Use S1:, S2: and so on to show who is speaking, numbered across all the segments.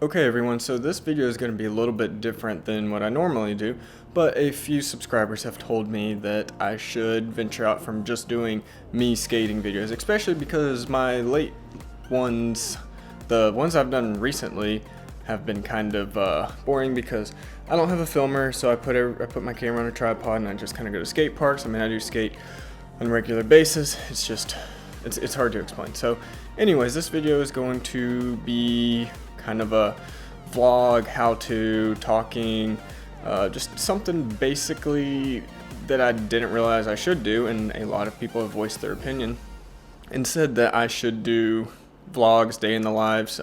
S1: Okay everyone, so this video is going to be a little bit different than what I normally do, but a few subscribers have told me that I should venture out from just doing me skating videos, especially because my late ones, the ones I've done recently, have been kind of boring because I don't have a filmer, so I put my camera on a tripod and I just kind of go to skate parks. I mean, I do skate on a regular basis. It's hard to explain. So anyways, this video is going to be kind of a vlog, how-to, talking, just something basically that I didn't realize I should do, and a lot of people have voiced their opinion and said that I should do vlogs, day in the lives,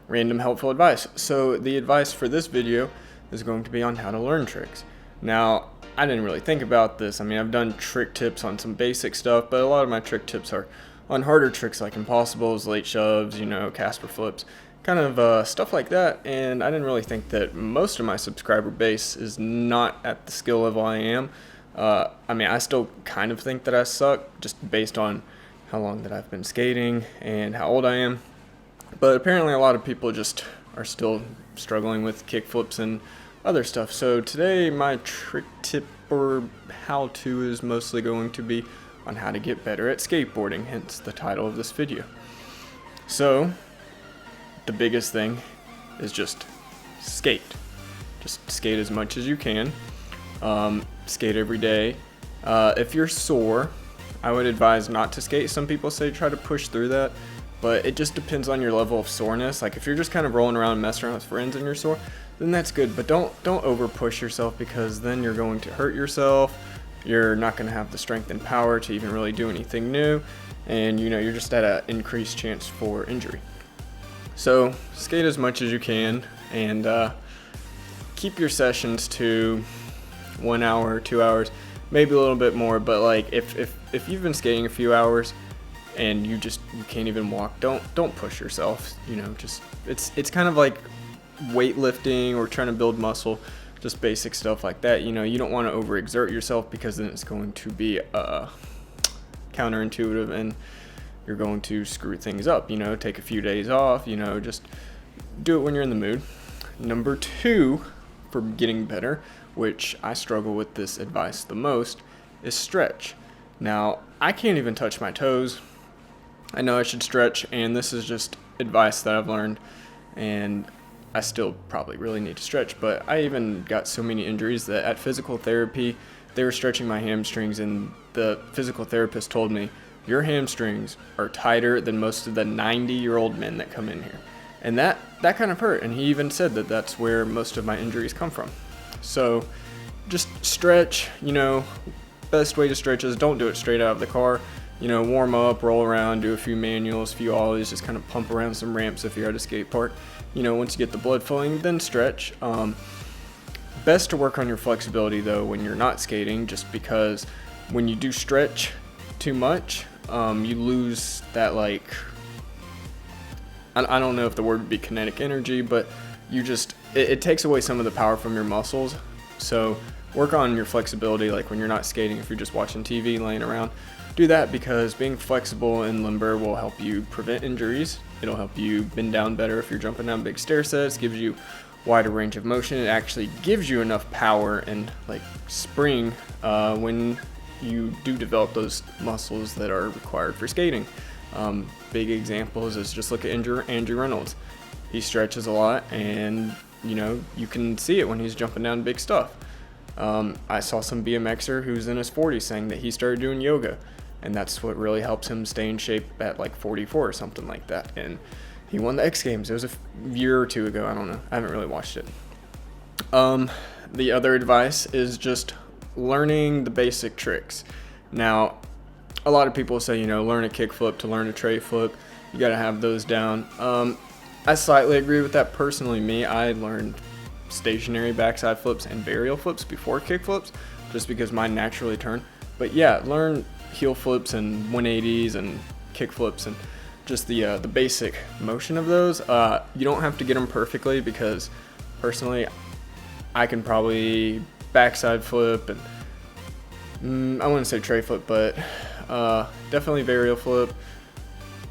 S1: random helpful advice. So the advice for this video is going to be on how to learn tricks. Now, I didn't really think about this. I mean, I've done trick tips on some basic stuff, but a lot of my trick tips are on harder tricks like impossibles, late shoves, Casper flips, kind of stuff like that. And I didn't really think that most of my subscriber base is not at the skill level I am. I mean, I still kind of think that I suck just based on how long that I've been skating and how old I am. But apparently a lot of people just are still struggling with kick flips and other stuff. So today my trick tip or how-to is mostly going to be on how to get better at skateboarding, hence the title of this video. So the biggest thing is just skate. Just skate as much as you can. Skate every day. If you're sore, I would advise not to skate. Some people say try to push through that, but it just depends on your level of soreness. Like if you're just kind of rolling around and messing around with friends and you're sore, then that's good. But don't over push yourself, because then you're going to hurt yourself. You're not going to have the strength and power to even really do anything new, and you're just at an increased chance for injury. So skate as much as you can, and keep your sessions to 1 hour, 2 hours, maybe a little bit more. But like if you've been skating a few hours and you can't even walk, don't push yourself. Just it's kind of like weightlifting or trying to build muscle, just basic stuff like that. You don't want to overexert yourself, because then it's going to be counterintuitive and you're going to screw things up. Take a few days off, just do it when you're in the mood. Number 2 for getting better, which I struggle with this advice the most, is stretch. Now, I can't even touch my toes. I know I should stretch, and this is just advice that I've learned, and I still probably really need to stretch, but I even got so many injuries that at physical therapy, they were stretching my hamstrings, and the physical therapist told me, your hamstrings are tighter than most of the 90-year-old men that come in here. And that kind of hurt, and he even said that that's where most of my injuries come from. So just stretch. Best way to stretch is don't do it straight out of the car. Warm up, roll around, do a few manuals, few ollies, just kind of pump around some ramps if you're at a skate park. Once you get the blood flowing, then stretch. Best to work on your flexibility though when you're not skating, just because when you do stretch too much, you lose that, like, I don't know if the word would be kinetic energy, but it takes away some of the power from your muscles. So work on your flexibility, like when you're not skating. If you're just watching TV, laying around, do that, because being flexible and limber will help you prevent injuries. It'll help you bend down better if you're jumping down big stair sets, gives you wider range of motion. It actually gives you enough power and like spring when you do develop those muscles that are required for skating. Big examples is just look at Andrew Reynolds. He stretches a lot, and you can see it when he's jumping down big stuff. I saw some BMXer who's in his 40s saying that he started doing yoga, and that's what really helps him stay in shape at like 44 or something like that. And he won the X Games. It was a year or two ago. I don't know. I haven't really watched it. The other advice is just learning the basic tricks. Now, a lot of people say, learn a kick flip to learn a tray flip. You got to have those down. I slightly agree with that. Personally, I learned stationary backside flips and varial flips before kick flips, just because mine naturally turn. But yeah, learn heel flips and 180s and kick flips and just the basic motion of those. You don't have to get them perfectly, because personally, I can probably backside flip and I wouldn't say tray flip, but definitely varial flip,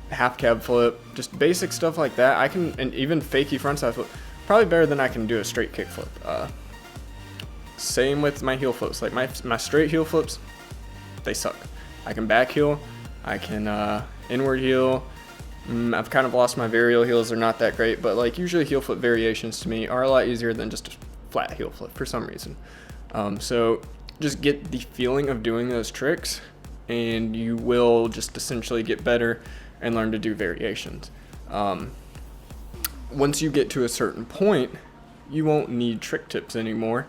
S1: half cab flip, just basic stuff like that. I can, and even fakie frontside flip, probably better than I can do a straight kick flip. Same with my heel flips. Like my straight heel flips, they suck. I can back heel, I can inward heel. I've kind of lost my varial heels, they're not that great, but like usually heel flip variations to me are a lot easier than just a flat heel flip for some reason. So just get the feeling of doing those tricks and you will just essentially get better and learn to do variations. Once you get to a certain point, you won't need trick tips anymore.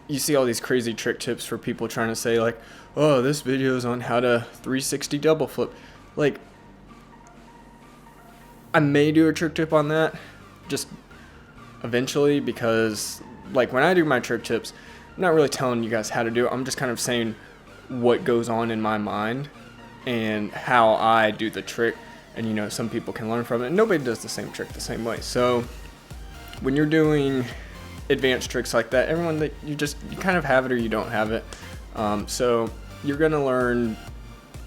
S1: You see all these crazy trick tips for people trying to say like, oh, this video is on how to 360 double flip. Like, I may do a trick tip on that just eventually, because like when I do my trick tips, I'm not really telling you guys how to do it. I'm just kind of saying what goes on in my mind and how I do the trick. And you know, some people can learn from it. Nobody does the same trick the same way. So when you're doing advanced tricks like that, everyone, that you kind of have it or you don't have it. So you're gonna learn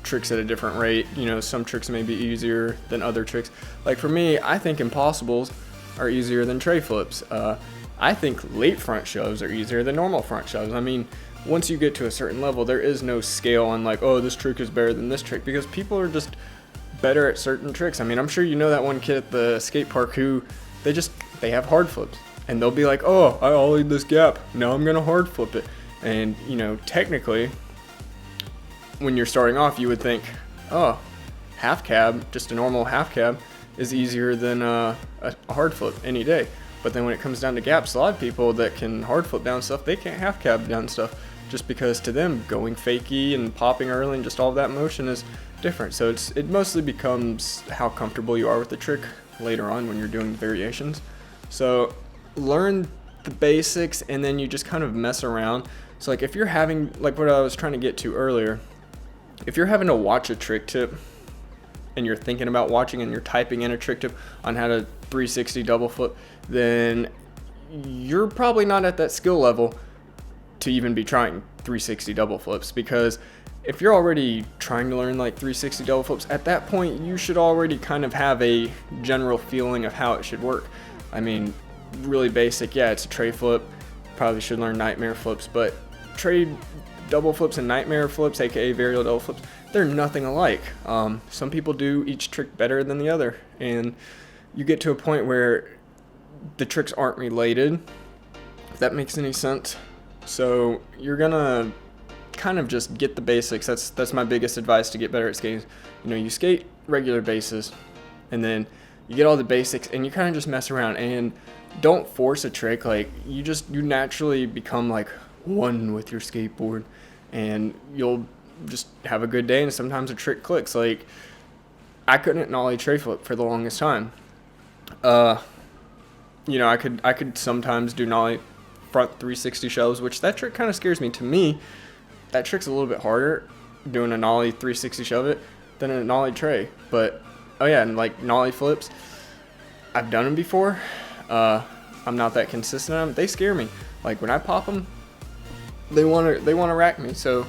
S1: tricks at a different rate. You know, some tricks may be easier than other tricks. Like for me, I think impossibles are easier than tray flips. I think late front shoves are easier than normal front shoves. I mean, once you get to a certain level, there is no scale on like, oh, this trick is better than this trick, because people are just better at certain tricks. I mean, I'm sure you know that one kid at the skate park who they have hard flips and they'll be like, oh, I ollied this gap, now I'm gonna hard flip it. And you know, technically when you're starting off, you would think, oh, half cab, just a normal half cab is easier than a hard flip any day. But then when it comes down to gaps, a lot of people that can hard flip down stuff, they can't half cab down stuff, just because to them going fakie and popping early and just all of that motion is different. So it mostly becomes how comfortable you are with the trick later on when you're doing variations. So learn the basics and then you just kind of mess around. So like if you're having, like what I was trying to get to earlier, if you're having to watch a trick tip and you're thinking about watching and you're typing in a trick tip on how to 360 double flip, then you're probably not at that skill level to even be trying 360 double flips. Because if you're already trying to learn like 360 double flips, at that point you should already kind of have a general feeling of how it should work. I mean, really basic, yeah, it's a tray flip, probably should learn nightmare flips, but tray double flips and nightmare flips, aka varial double flips, they're nothing alike. Some people do each trick better than the other, and you get to a point where the tricks aren't related, if that makes any sense. So you're gonna kind of just get the basics. That's my biggest advice to get better at skating. You know, you skate regular bases and then you get all the basics and you kind of just mess around and don't force a trick. Like you naturally become like one with your skateboard and you'll just have a good day, and sometimes a trick clicks. Like I couldn't nollie tray flip for the longest time. You know, I could sometimes do nollie front 360 shoves, which that trick kind of scares me. To me, that trick's a little bit harder doing a nollie 360 shove it than a nollie tray. But oh yeah, and like nollie flips, I've done them before. I'm not that consistent on them. They scare me. Like when I pop them, they want to rack me. So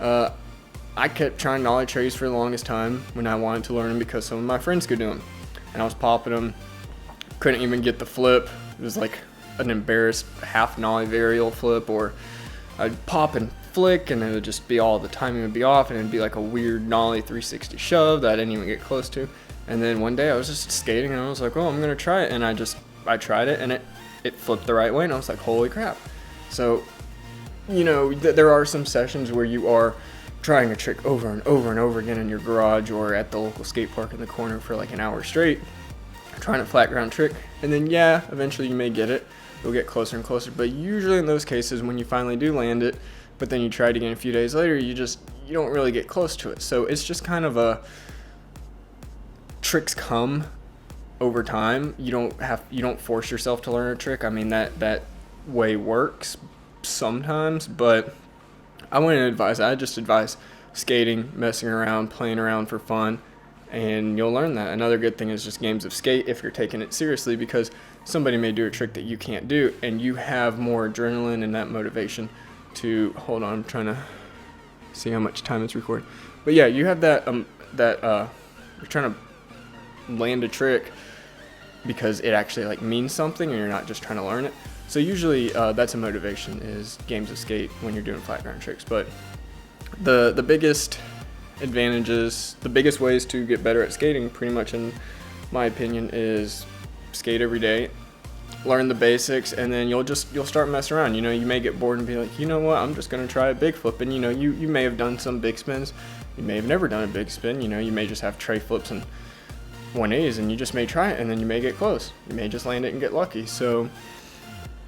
S1: I kept trying nollie trays for the longest time when I wanted to learn them, because some of my friends could do them, and I was popping them, couldn't even get the flip. It was like an embarrassed half nollie varial flip, or I'd pop and flick and it would just be all the timing would be off, and it'd be like a weird nollie 360 shove that I didn't even get close to. And then one day I was just skating and I was like, oh, I'm gonna try it, and I tried it and it flipped the right way, and I was like, holy crap. So you know, there are some sessions where you are trying a trick over and over and over again in your garage or at the local skate park in the corner for like an hour straight, trying a flat ground trick, and then yeah, eventually you may get it. You'll get closer and closer, but usually in those cases when you finally do land it, but then you try it again a few days later, you don't really get close to it. So it's just kind of tricks come over time. You don't force yourself to learn a trick. I mean, that way works sometimes, but I just advise skating, messing around, playing around for fun, and you'll learn that. Another good thing is just games of skate if you're taking it seriously, because somebody may do a trick that you can't do and you have more adrenaline and that motivation to hold on. I'm trying to see how much time it's recording, but yeah, you have that You're trying to land a trick because it actually like means something and you're not just trying to learn it. So usually that's a motivation, is games of skate when you're doing flat ground tricks. But the biggest advantages, the biggest ways to get better at skating, pretty much in my opinion, is skate every day, learn the basics, and then you'll start messing around. You know, you may get bored and be like, you know what, I'm just gonna try a big flip. And you know, you may have done some big spins, you may have never done a big spin. You know, you may just have tray flips and 180s, and you just may try it, and then you may get close. You may just land it and get lucky. So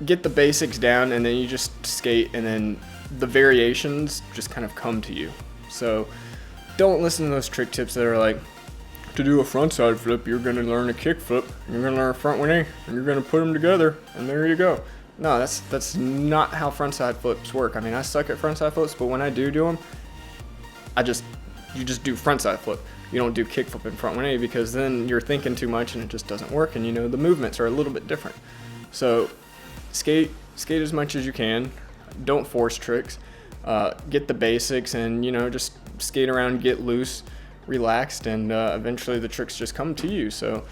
S1: get the basics down, and then you just skate, and then the variations just kind of come to you. So don't listen to those trick tips that are like, to do a frontside flip, you're going to learn a kick flip, you're going to learn a front 180, and you're going to put them together, and there you go. No, that's not how frontside flips work. I mean, I suck at frontside flips, but when I do them, you just do frontside flip. You don't do kick flip in front 180, because then you're thinking too much and it just doesn't work, and you know, the movements are a little bit different. So skate as much as you can. Don't force tricks. Get the basics, and you know, just skate around, get loose, relaxed, and eventually the tricks just come to you. So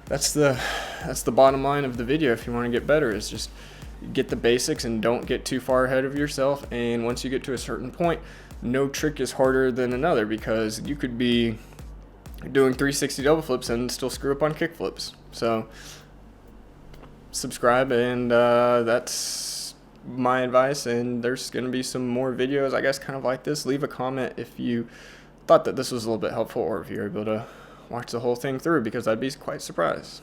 S1: that's the bottom line of the video. If you want to get better, is just get the basics and don't get too far ahead of yourself. And once you get to a certain point, no trick is harder than another, because you could be doing 360 double flips and still screw up on kick flips. So subscribe, and that's my advice. And there's going to be some more videos, I guess, kind of like this. Leave a comment if you thought that this was a little bit helpful, or if you're able to watch the whole thing through, because I'd be quite surprised.